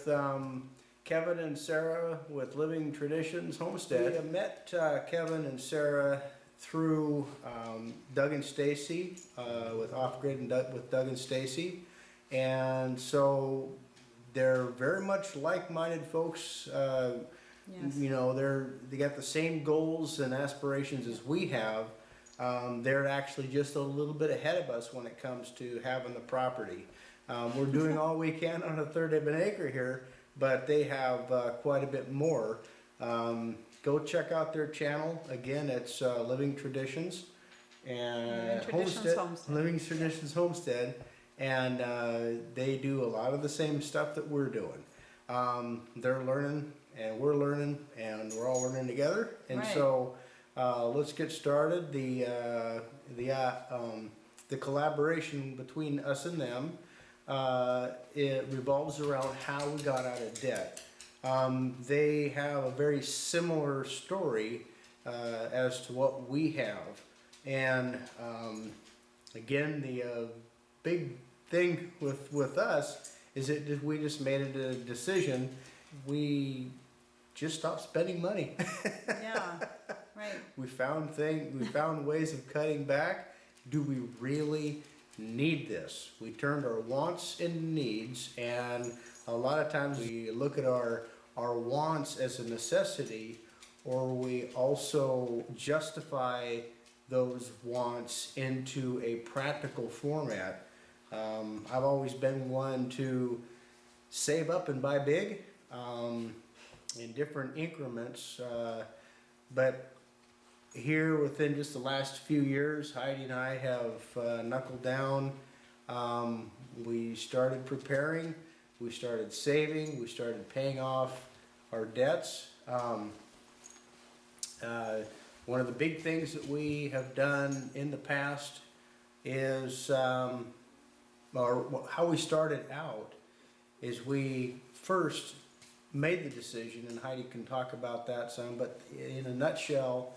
with Kevin and Sarah with Living Traditions Homestead. We met Kevin and Sarah through Doug and Stacy with Off Grid and with Doug and Stacy, and so they're very much like-minded folks. Yes. You know, they got the same goals and aspirations as we have. They're actually just a little bit ahead of us when it comes to having the property. We're doing all we can on a third of an acre here, but they have quite a bit more. Go check out their channel. Again, it's Living Traditions and Living Traditions Homestead, and they do a lot of the same stuff that we're doing. They're learning and we're learning and we're all learning together, and right. So let's get started. The collaboration between us and them, it revolves around how we got out of debt. They have a very similar story as to what we have, and again, the big thing with us is that we just made a decision. We just stopped spending money. Yeah, right. We found ways of cutting back. Do we really need this? We turned our wants into needs, and a lot of times we look at our wants as a necessity, or we also justify those wants into a practical format. I've always been one to save up and buy big in different increments, but here within just the last few years, Heidi and I have knuckled down. We started preparing, we started saving, we started paying off our debts. One of the big things that we have done in the past is, or how we started out, is we first made the decision, and Heidi can talk about that some, but in a nutshell,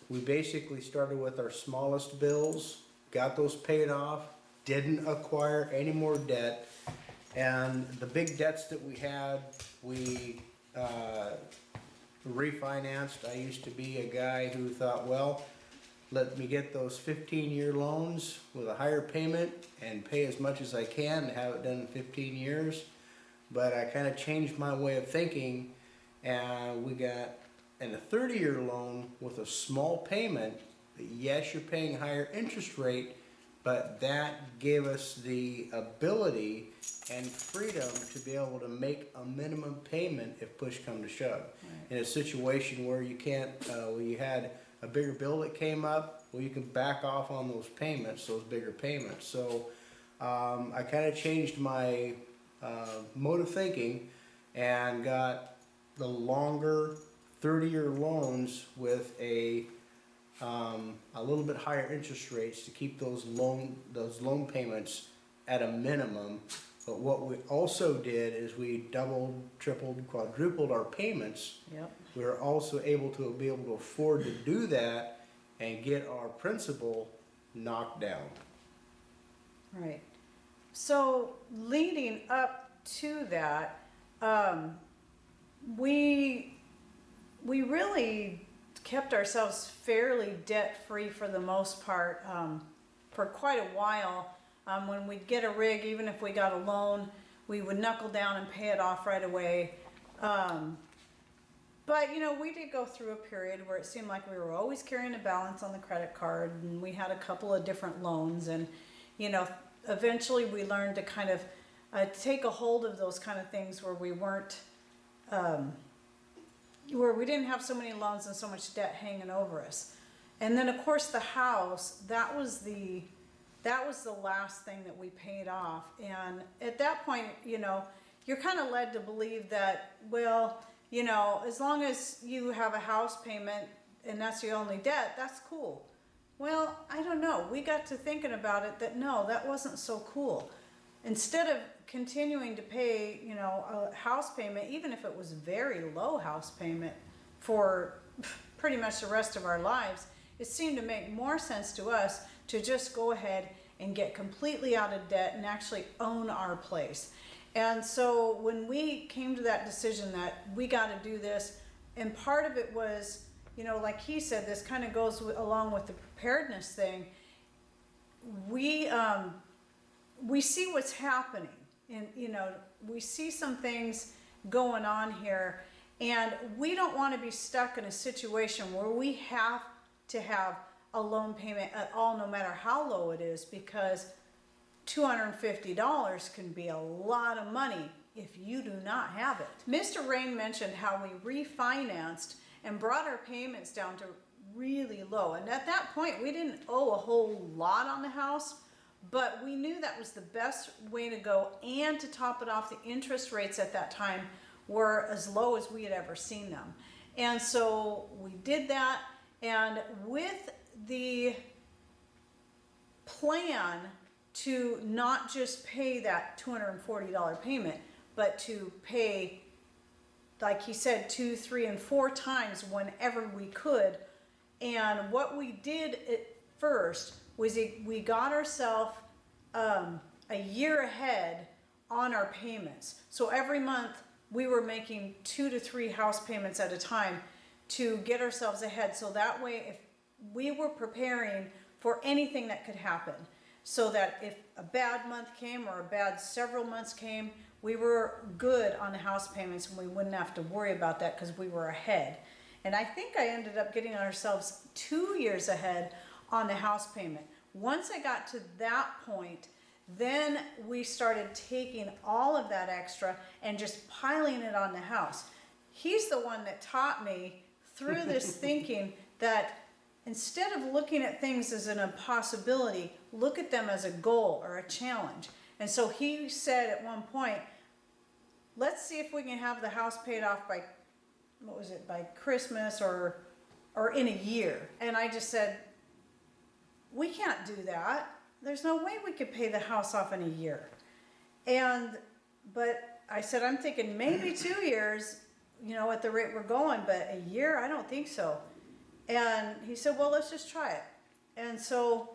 we basically started with our smallest bills, got those paid off, didn't acquire any more debt, and the big debts that we had, we refinanced. I used to be a guy who thought, well, let me get those 15-year loans with a higher payment and pay as much as I can and have it done in 15 years. But I kind of changed my way of thinking, and we got a 30-year loan with a small payment. Yes, you're paying higher interest rate, but that gave us the ability and freedom to be able to make a minimum payment if push come to shove. Right. In a situation where you can't, where you had a bigger bill that came up, well, you can back off on those payments, those bigger payments. So I kind of changed my mode of thinking and got the longer 30-year loans with a little bit higher interest rates to keep those loan payments at a minimum. But what we also did is we doubled, tripled, quadrupled our payments. Yep. We were also able to afford to do that and get our principal knocked down. Right. So leading up to that, we really kept ourselves fairly debt-free for the most part for quite a while. When we'd get a rig, even if we got a loan, we would knuckle down and pay it off right away. But you know, we did go through a period where it seemed like we were always carrying a balance on the credit card, and we had a couple of different loans, and you know, eventually we learned to kind of take a hold of those kind of things where we weren't, where we didn't have so many loans and so much debt hanging over us. And then of course the house, that was the last thing that we paid off. And at that point, you know, you're kind of led to believe that, well, you know, as long as you have a house payment and that's your only debt, that's cool. Well, I don't know. We got to thinking about it that no, that wasn't so cool. Instead of continuing to pay, you know, a house payment, even if it was very low house payment for pretty much the rest of our lives, it seemed to make more sense to us to just go ahead and get completely out of debt and actually own our place. And so when we came to that decision that we gotta do this, and part of it was, like he said, this kind of goes along with the preparedness thing. We see what's happening, and we see some things going on here, and we don't want to be stuck in a situation where we have to have a loan payment at all, no matter how low it is, because $250 can be a lot of money if you do not have it. Mr. Rain mentioned how we refinanced and brought our payments down to really low, and at that point we didn't owe a whole lot on the house, but we knew that was the best way to go, and to top it off, the interest rates at that time were as low as we had ever seen them. And so we did that, and with the plan to not just pay that $240 payment, but to pay, like he said, 2, 3, and 4 times whenever we could. And what we did at first was we got ourselves a year ahead on our payments. So every month we were making 2 to 3 house payments at a time to get ourselves ahead. So that way, if we were preparing for anything that could happen, so that if a bad month came or a bad several months came, we were good on the house payments and we wouldn't have to worry about that because we were ahead. And I think I ended up getting ourselves 2 years ahead on the house payment. Once I got to that point, then we started taking all of that extra and just piling it on the house. He's the one that taught me through this thinking that instead of looking at things as an impossibility, look at them as a goal or a challenge. And so he said at one point, let's see if we can have the house paid off by, by Christmas or in a year. And I just said, we can't do that. There's no way we could pay the house off in a year. But I said, I'm thinking maybe 2 years, at the rate we're going, but a year, I don't think so. And he said, well, let's just try it. And so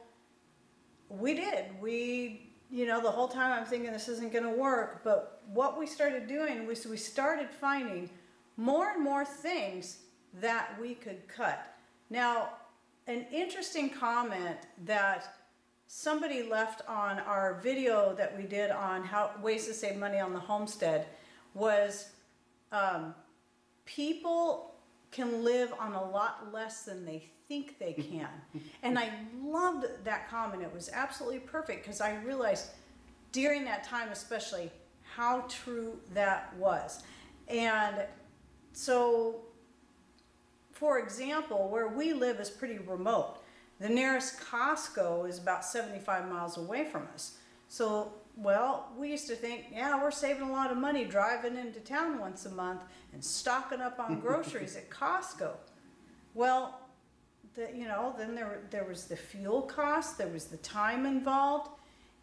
we did. The whole time I'm thinking this isn't going to work. But what we started doing was we started finding more and more things that we could cut. Now, an interesting comment that somebody left on our video that we did on ways to save money on the homestead was people can live on a lot less than they think they can. And I loved that comment. It was absolutely perfect because I realized during that time especially how true that was. And so, for example, where we live is pretty remote. The nearest Costco is about 75 miles away from us. So, we used to think, yeah, we're saving a lot of money driving into town once a month and stocking up on groceries at Costco. Well, then there was the fuel cost, there was the time involved,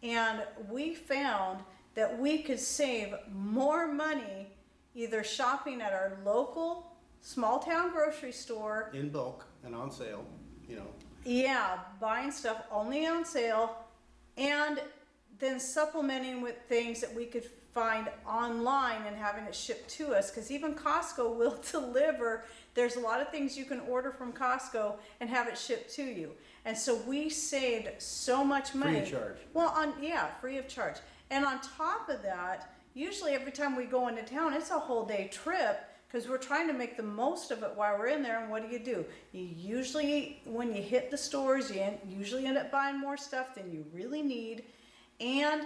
and we found that we could save more money either shopping at our local small town grocery store. In bulk and on sale, Yeah, buying stuff only on sale, and then supplementing with things that we could find online and having it shipped to us, because even Costco will deliver. There's a lot of things you can order from Costco and have it shipped to you. And so we saved so much money. Free of charge. Well, free of charge. And on top of that, usually every time we go into town, it's a whole day trip, because we're trying to make the most of it while we're in there. And what do? You usually, when you hit the stores, you usually end up buying more stuff than you really need, and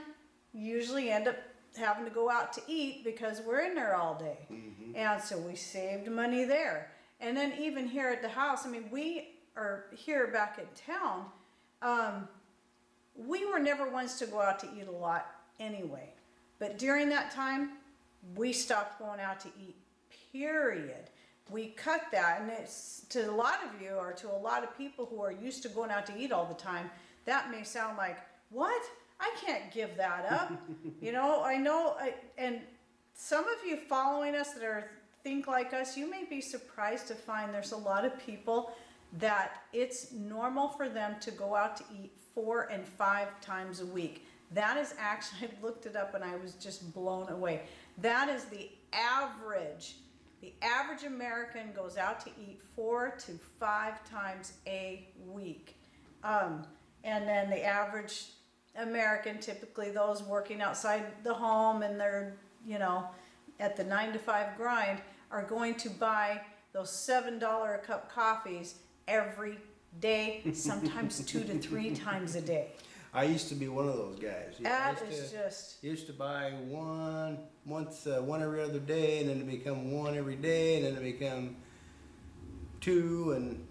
usually end up having to go out to eat because we're in there all day. Mm-hmm. And so we saved money there. And then even here at the house, we are here back in town. We were never ones to go out to eat a lot anyway. But during that time, we stopped going out to eat, period. We cut that, and it's to a lot of you, or to a lot of people who are used to going out to eat all the time, that may sound like, what? I can't give that up. I know, and some of you following us that think like us, you may be surprised to find there's a lot of people that it's normal for them to go out to eat 4 and 5 times a week. That is actually, I looked it up and I was just blown away. That is the average. The average American goes out to eat 4 to 5 times a week. And then the average American, typically those working outside the home and they're, you know, at the 9 to 5 grind, are going to buy those $7 a cup coffees every day, sometimes 2 to 3 times a day. I used to be one of those guys. That is just... Used to buy one every other day, and then it become one every day, and then it become 2, and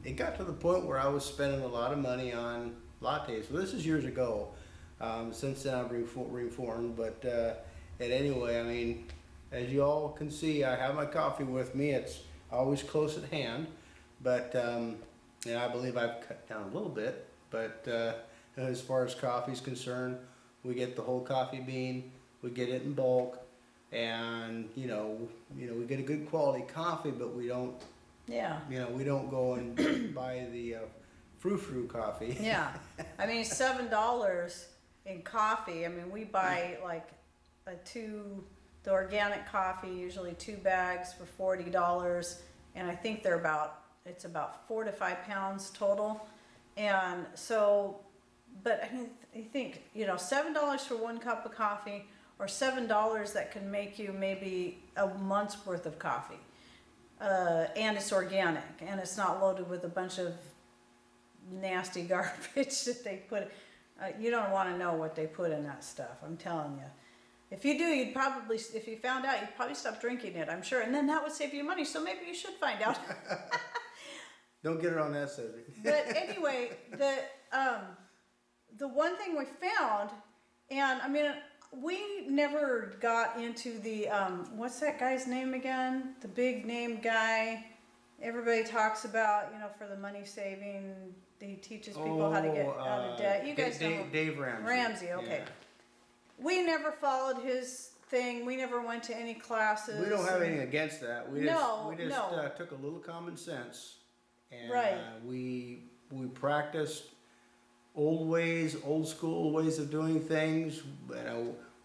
it got to the point where I was spending a lot of money on lattes. So this is years ago. Since then I've reformed, but anyway, I mean, as you all can see, I have my coffee with me. It's always close at hand, but and I believe I've cut down a little bit, but as far as coffee is concerned, we get the whole coffee bean, we get it in bulk, and we get a good quality coffee, but we don't, we don't go and buy the frou-frou coffee. Yeah, I mean, $7 in coffee. I mean, we buy like the organic coffee, usually 2 bags for $40, and I think it's about 4 to 5 pounds total. And so, but I mean, I think, $7 for 1 cup of coffee, or $7 that can make you maybe a month's worth of coffee. And it's organic, and it's not loaded with a bunch of nasty garbage that they put. You don't want to know what they put in that stuff, I'm telling you. If you do, if you found out, you'd probably stop drinking it, I'm sure. And then that would save you money, so maybe you should find out. Don't get it on that subject. But anyway, the one thing we found, and I mean, we never got into the, what's that guy's name again? The big name guy everybody talks about, for the money saving. He teaches people how to get out of debt. You guys know Dave Ramsey. Ramsey, okay. Yeah. We never followed his thing. We never went to any classes. We don't have anything against that. We just No. Took a little common sense, and Right. We practiced old school ways of doing things.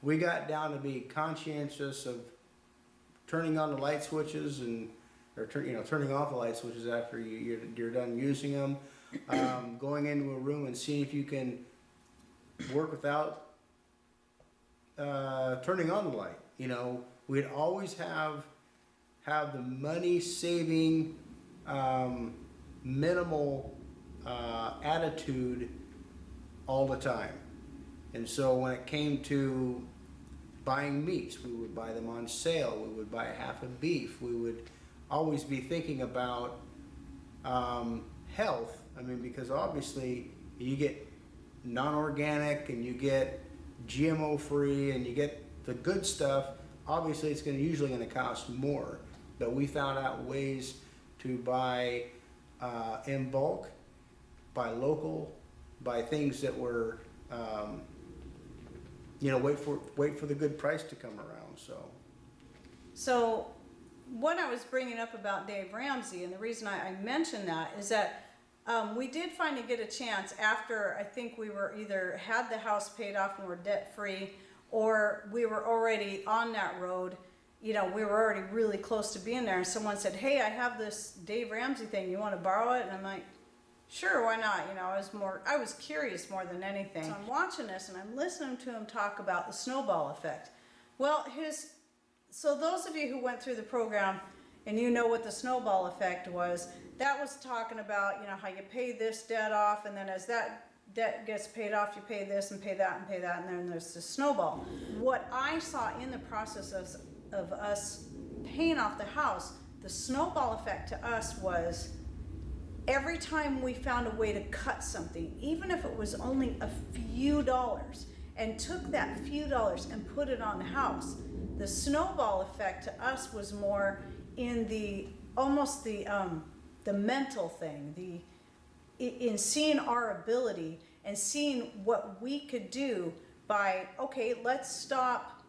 We got down to be conscientious of turning on the light switches or turning off the light switches after you're done using them. Going into a room and seeing if you can work without turning on the light. We'd always have the money saving minimal attitude all the time. And so when it came to buying meats, we would buy them on sale. We would buy half a beef. We would always be thinking about health. I mean, because obviously you get non-organic and you get GMO free and you get the good stuff. Obviously it's usually going to cost more, but we found out ways to buy in bulk, buy local, buy things that were wait for the good price to come around. So what I was bringing up about Dave Ramsey, and the reason I mentioned that is that we did finally get a chance after I think we were either had the house paid off and were debt free, or we were already on that road. We were already really close to being there, and someone said, "Hey, I have this Dave Ramsey thing. You want to borrow it?" And I'm like, "Sure, why not?" I was curious more than anything. So I'm watching this and I'm listening to him talk about the snowball effect. Well, so those of you who went through the program and you know what the snowball effect was, that was talking about, how you pay this debt off, and then as that debt gets paid off, you pay this and pay that and pay that, and then there's the snowball. What I saw in the process of us paying off the house, the snowball effect to us was every time we found a way to cut something, even if it was only a few dollars, and took that few dollars and put it on the house, the snowball effect to us was more in the mental thing, in seeing our ability and seeing what we could do by, okay, let's stop,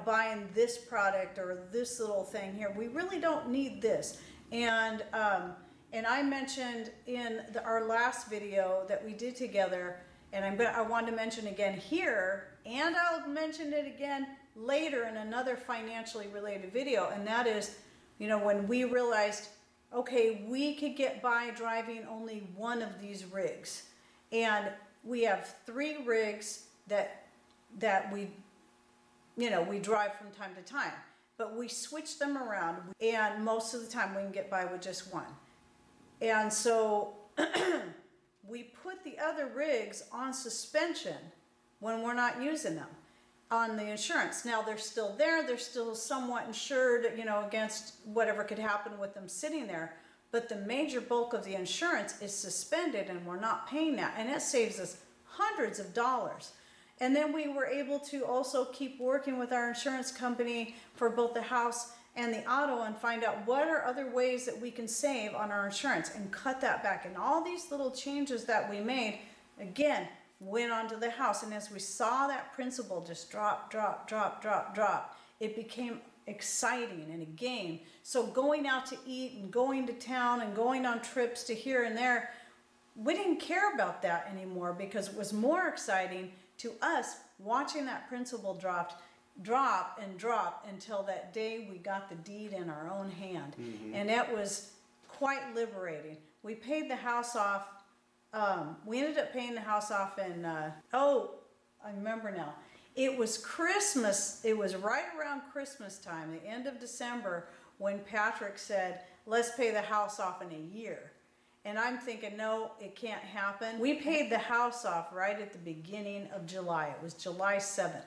buying this product or this little thing here. We really don't need this. And I mentioned in our last video that we did together, and I want to mention again here, and I'll mention it again later in another financially related video, and that is, you know, when we realized, okay, we could get by driving only one of these rigs, and we have 3 rigs that we, you know, we drive from time to time, but we switch them around, and most of the time we can get by with just one. And so we put the other rigs on suspension when we're not using them on the insurance. Now they're still there, they're still somewhat insured, you know, against whatever could happen with them sitting there, but the major bulk of the insurance is suspended and we're not paying that, and it saves us hundreds of dollars. And then we were able to also keep working with our insurance company for both the house and the auto and find out what are other ways that we can save on our insurance and cut that back. And all these little changes that we made, again, went onto the house. And as we saw that principal just drop, it became exciting and a game. So going out to eat and going to town and going on trips to here and there, we didn't care about that anymore because it was more exciting to us watching that principal drop until that day we got the deed in our own hand. And it was quite liberating. We paid the house off. We ended up paying the house off in, oh, I remember now. It was Christmas. It was right around Christmas time, the end of December, when Patrick said, let's pay the house off in a year. And I'm thinking, no, it can't happen. We paid the house off right at the beginning of July. It was July 7th.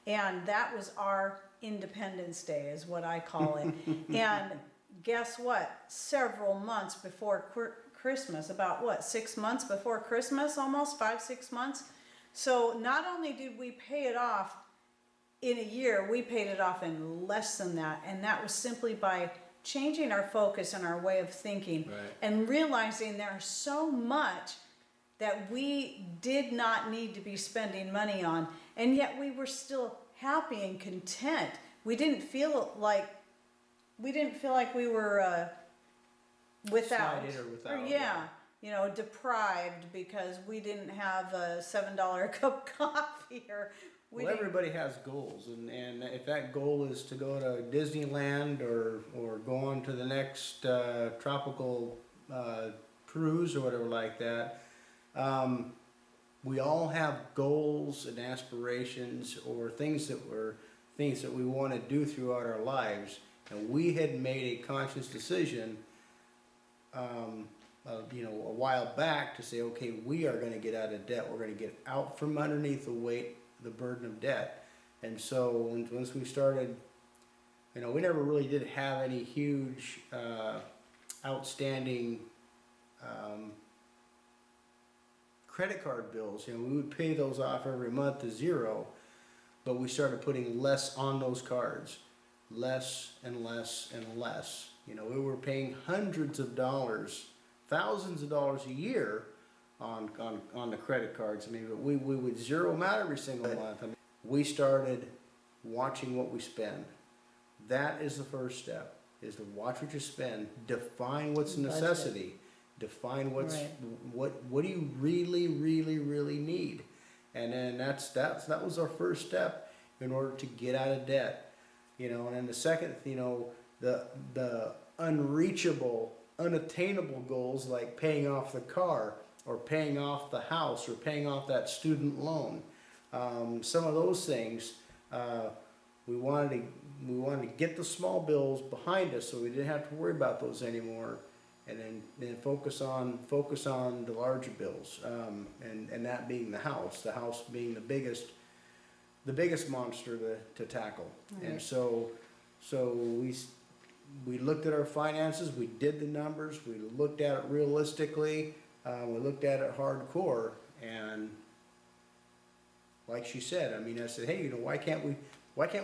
And that was our Independence Day, is what I call it. And guess what? Several months before Christmas, about what, 6 months before Christmas, almost 5-6 months. So not only did we pay it off in a year, we paid it off in less than that. And that was simply by changing our focus and our way of thinking, and realizing there's so much that we did not need to be spending money on, and yet we were still happy and content. We didn't feel like we were without, you know, deprived because we didn't have a $7 a cup of coffee, or well, everybody has goals, and if that goal is to go to Disneyland or go on to the next tropical cruise or whatever like that, we all have goals and aspirations or things that we want to do throughout our lives, and we had made a conscious decision, you know, a while back to say, okay, we are going to get out of debt. We're going to get out from underneath the burden of debt. And so once we started, you know, we never really did have any huge outstanding credit card bills. You know, we would pay those off every month to zero, but we started putting less on those cards, less and less and less. You know, we were paying hundreds of dollars, thousands of dollars a year on the credit cards. I mean, but we would zero them out every single month. I mean, we started watching what we spend. That is the first step, is to watch what you spend, define what's a necessity, define what's what do you really need, and then that was our first step in order to get out of debt. You know, and then the second, you know, the unreachable, unattainable goals like paying off the car, or paying off the house, or paying off that student loan. Some of those things, we wanted to get the small bills behind us so we didn't have to worry about those anymore, and then focus on the larger bills, and that being the house being the biggest monster to tackle. And so we looked at our finances, we did the numbers, we looked at it realistically. We looked at it hardcore, and like she said, I mean, I said, hey, you know, why can't we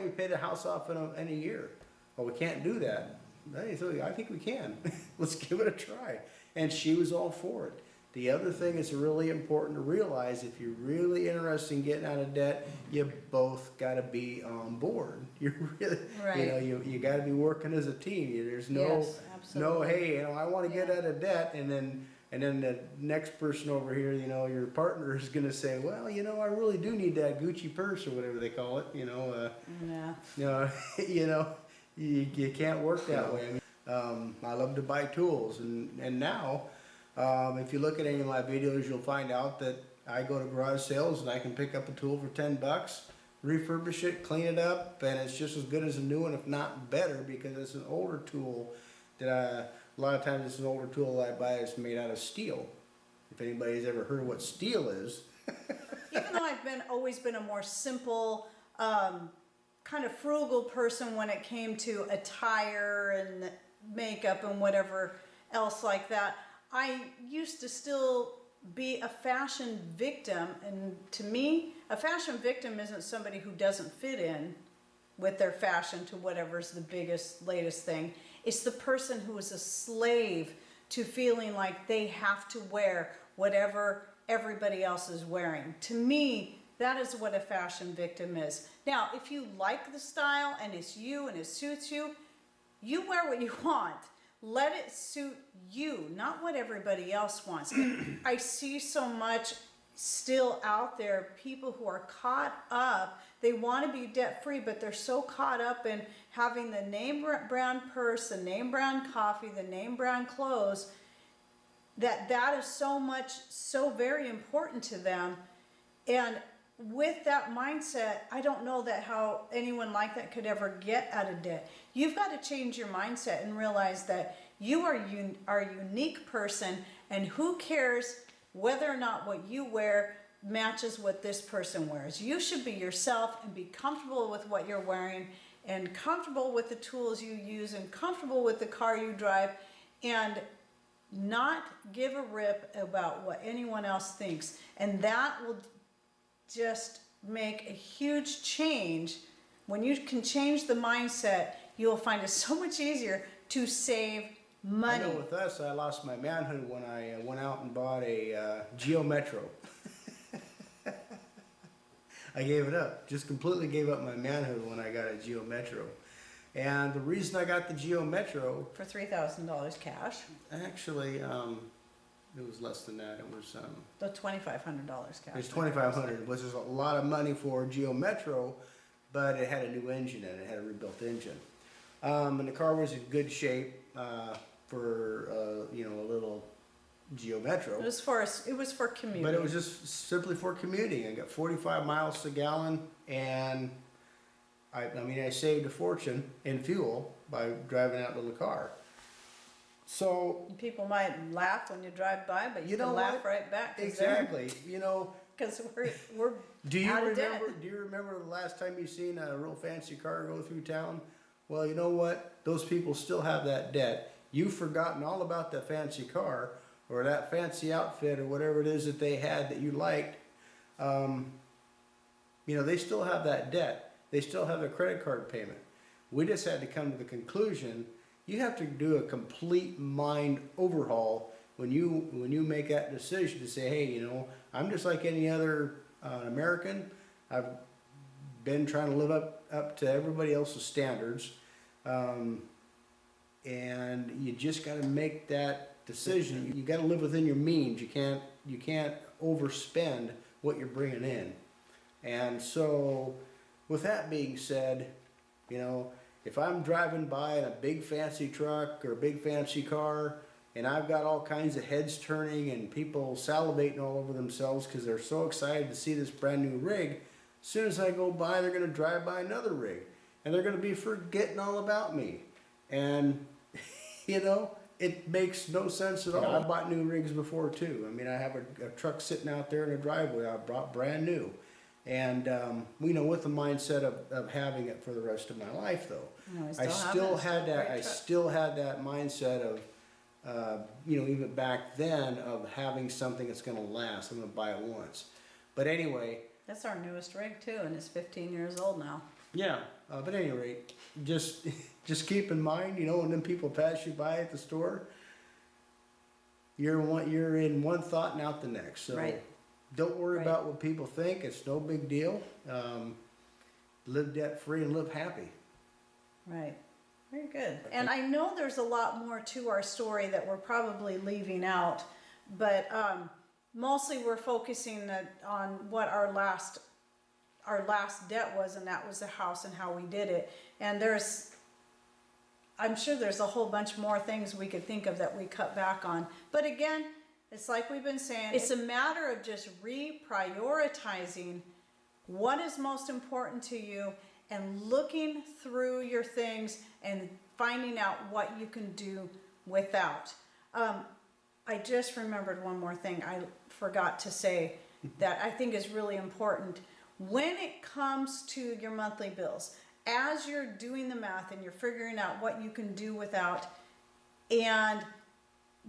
pay the house off in a year? Well, we can't do that. I think we can. Let's give it a try. And she was all for it. The other thing is really important to realize, if you're really interested in getting out of debt, you both got to be on board. You're really, you know, you got to be working as a team. There's no, hey, you know, I want to get out of debt, and And then the next person over here, you know, your partner is gonna say, well, you know, I really do need that Gucci purse or whatever they call it, you know, Yeah. you know, you can't work that way. I love to buy tools, and now, if you look at any of my videos, you'll find out that I go to garage sales and I can pick up a tool for $10, refurbish it, clean it up, and it's just as good as a new one, if not better, because it's an older tool that a lot of times it's an older tool that I buy that's made out of steel. If anybody's ever heard of what steel is. Even though I've always been a more simple, kind of frugal person when it came to attire and makeup and whatever else like that, I used to still be a fashion victim. And to me, a fashion victim isn't somebody who doesn't fit in with their fashion to whatever's the biggest, latest thing. It's the person who is a slave to feeling like they have to wear whatever everybody else is wearing. To me, that is what a fashion victim is. Now, if you like the style and it's you and it suits you, you wear what you want. Let it suit you, not what everybody else wants. I see so much still out there, people who are caught up. They want to be debt free, but they're so caught up in having the name brand purse, the name brand coffee, the name brand clothes, that is so very important to them. And with that mindset, I don't know that how anyone like that could ever get out of debt. You've got to change your mindset and realize that you are a unique person, and who cares whether or not what you wear matches what this person wears. You should be yourself and be comfortable with what you're wearing, and comfortable with the tools you use, and comfortable with the car you drive, and not give a rip about what anyone else thinks. And that will just make a huge change. When you can change the mindset, you'll find it so much easier to save money. I know with us, I lost my manhood when I went out and bought a Geo Metro. I gave it up, just completely gave up my manhood when I got a Geo Metro. And the reason I got the Geo Metro, For $3,000 cash, actually, it was less than that. It was the $2,500 cash. it was $2,500, which is a lot of money for a Geo Metro, but it had a new engine in it. It had a rebuilt engine, and the car was in good shape for you know, a little Geo Metro. It was for commuting. But it was just simply for commuting. I got 45 miles a gallon, and I mean, I saved a fortune in fuel by driving that little car. So People might laugh when you drive by, but you You know can laugh what? right back. exactly, you know, Because we're do you out of debt. remember? Do you remember the last time you seen a real fancy car go through town? Well, you know what? Those people still have that debt. You've forgotten all about that fancy car or that fancy outfit or whatever it is that they had that you liked. You know, they still have that debt. They still have a credit card payment. We just had to come to the conclusion, you have to do a complete mind overhaul when you make that decision to say, hey, you know, I'm just like any other American. I've been trying to live up to everybody else's standards. And you just got to make that decision. You got to live within your means. You can't overspend what you're bringing in. And so, with that being said, you know, if I'm driving by in a big fancy truck or a big fancy car, and I've got all kinds of heads turning and people salivating all over themselves because they're so excited to see this brand new rig, as soon as I go by, they're going to drive by another rig, and they're going to be forgetting all about me. And you know, it makes no sense at all. I bought new rigs before too. I mean, I have a truck sitting out there in a driveway I bought brand new. And, you know, with the mindset of having it for the rest of my life though. No, I still had that mindset of, you know, even back then of having something that's gonna last. I'm gonna buy it once. But anyway. That's our newest rig too, and it's 15 years old now. Yeah, but at any rate, just keep in mind, you know, when them people pass you by at the store, you're in one thought and out the next. So Right. don't worry Right. about what people think. It's no big deal. Live debt free and live happy. Right. Very good. And I know there's a lot more to our story that we're probably leaving out, But, mostly we're focusing on what our last debt was, and that was the house and how we did it. And I'm sure there's a whole bunch more things we could think of that we cut back on. But again, it's like we've been saying, it's a matter of just reprioritizing what is most important to you and looking through your things and finding out what you can do without. I just remembered one more thing I forgot to say that I think is really important. When it comes to your monthly bills, as you're doing the math and you're figuring out what you can do without, and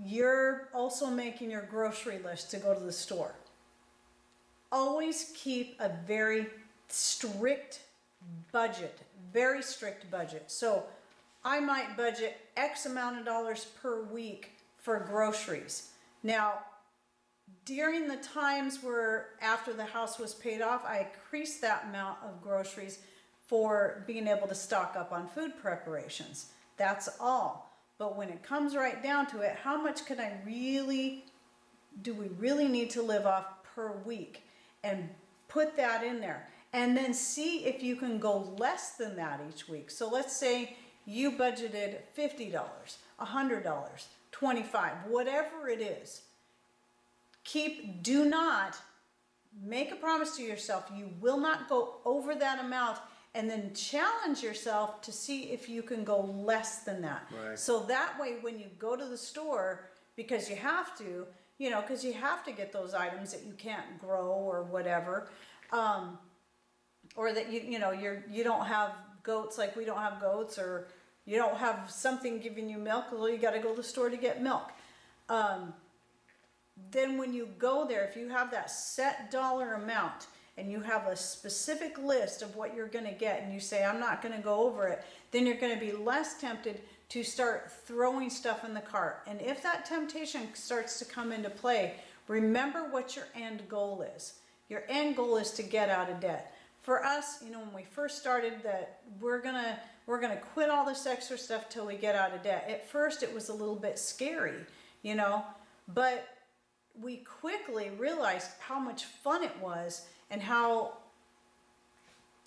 you're also making your grocery list to go to the store, always keep a very strict budget, very strict budget. So I might budget X amount of dollars per week for groceries. Now, during the times where after the house was paid off, I increased that amount of groceries for being able to stock up on food preparations. That's all. But when it comes right down to it, how much do we really need to live off per week? And put that in there. And then see if you can go less than that each week. So let's say you budgeted $50, $100, $25, whatever it is. Do not make a promise to yourself. You will not go over that amount, and then challenge yourself to see if you can go less than that. Right. So that way, when you go to the store, because you have to, because you have to get those items that you can't grow or whatever, or that you don't have goats like we don't have goats, or you don't have something giving you milk, well, you got to go to the store to get milk. Then when you go there, if you have that set dollar amount and you have a specific list of what you're going to get, and you say, I'm not going to go over it, then you're going to be less tempted to start throwing stuff in the cart. And if that temptation starts to come into play, remember what your end goal is. Your end goal is to get out of debt. For us, when we first started, that we're gonna quit all this extra stuff till we get out of debt. At first, it was a little bit scary, but we quickly realized how much fun it was, and how,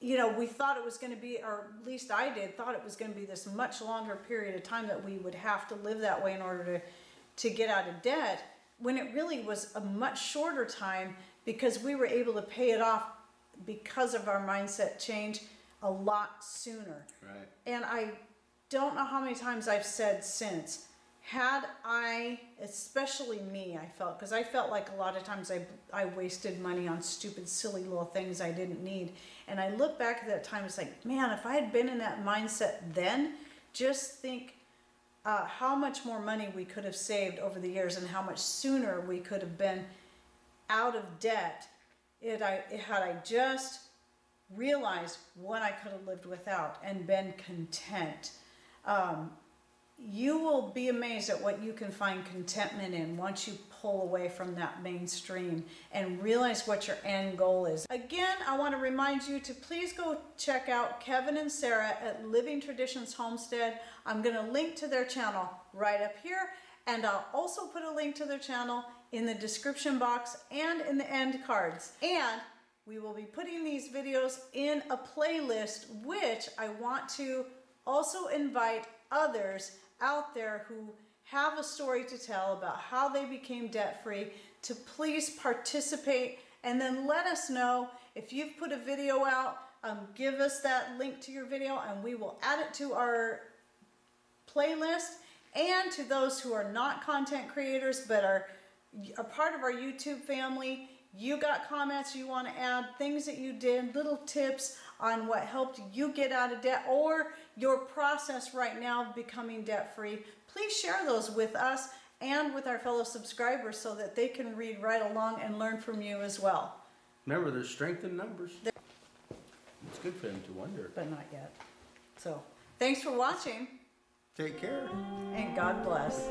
we thought it was going to be, or at least I thought it was going to be this much longer period of time that we would have to live that way in order to get out of debt, when it really was a much shorter time, because we were able to pay it off because of our mindset change a lot sooner. Right. And I don't know how many times I've said since, had I, especially me, because I felt like a lot of times I wasted money on stupid, silly little things I didn't need. And I look back at that time, it's like, man, if I had been in that mindset then, just think how much more money we could have saved over the years, and how much sooner we could have been out of debt had I just realized what I could have lived without and been content. You will be amazed at what you can find contentment in once you pull away from that mainstream and realize what your end goal is. Again, I want to remind you to please go check out Kevin and Sarah at Living Traditions Homestead. I'm going to link to their channel right up here, and I'll also put a link to their channel in the description box and in the end cards. And we will be putting these videos in a playlist, which I want to also invite others out there who have a story to tell about how they became debt-free to please participate, and then let us know if you've put a video out. Give us that link to your video and we will add it to our playlist. And to those who are not content creators but are a part of our YouTube family, you got comments you want to add, things that you did, little tips on what helped you get out of debt, or your process right now of becoming debt-free, please share those with us and with our fellow subscribers so that they can read right along and learn from you as well. Remember, there's strength in numbers. It's good for them to wonder. But not yet. So, thanks for watching. Take care. And God bless.